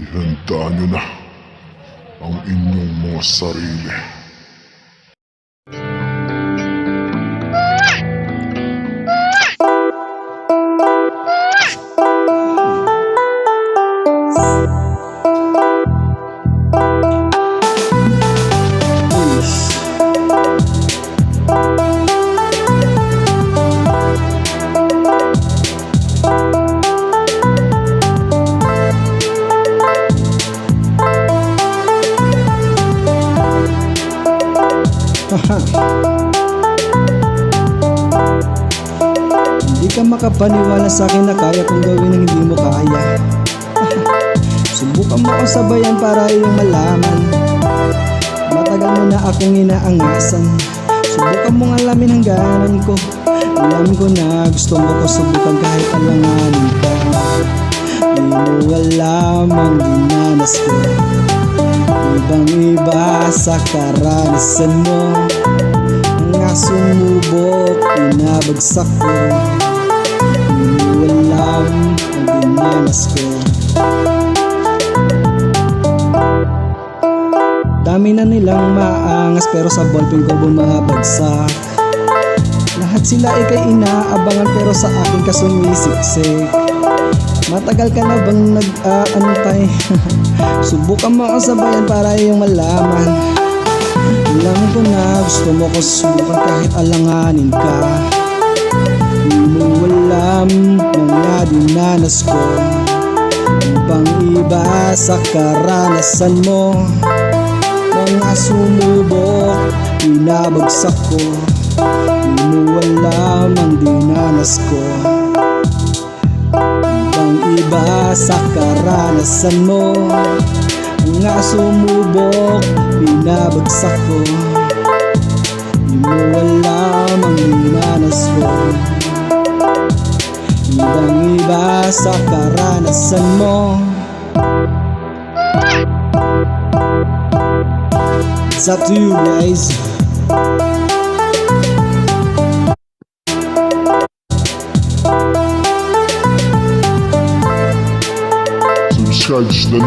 Ihanda nyo na ang inyong mga sarili. Hindi ka makapaniwala sa akin na kaya kong gawin ang hindi mo kaya. Subukan mo akong sabayan para iyong malaman. Matagal mo na akong inaangasan. Subukan mong alamin hangganan ko. Alam ko na gusto mo ko subukan kahit alanganin ka. Di mo alam ang dinanas ko. Ibang iba sa karanasan mo. Mga sumubok, pinabagsak ko. Di mo alam ang dinanas ko. Dami na nilang maangas pero sa ballpen ko bumabagsak. Lahat sila ikay inaabangan pero sa akin ka sumisiksik. Matagal ka na bang nag-aantay? Subukan mo akong sabayan para iyong malaman. Alam ko na gusto mo ko subukan kahit alanganin ka. Di mo alam mga dinanas ko. Ibang iba sa karanasan mo. Mga sumubok, pinabagsak ko. Di mo alam ang dinanas ko. Ibang iba sa karanasan mo. Mga sumubok, pinabagsak ko. Di mo alam ang dinanas ko. Ibang iba sa karanasan mo. It's up to you guys. Subscribe to the